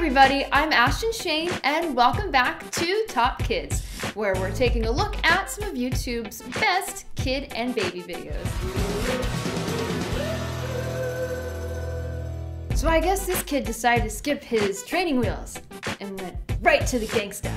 everybody, I'm Ashton Shane and welcome back to Top Kids, where we're taking a look at some of YouTube's best kid and baby videos. So I guess this kid decided to skip his training wheels and went right to the gangsta.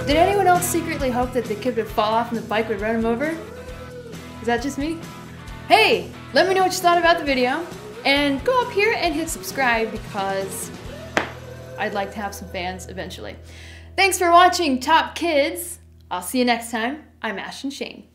Did anyone else secretly hope that the kid would fall off and the bike would run him over? Is that just me? Hey, let me know what you thought about the video, and go up here and hit subscribe because I'd like to have some fans eventually. Thanks for watching Top Kids. I'll see you next time. I'm Ashton Shane.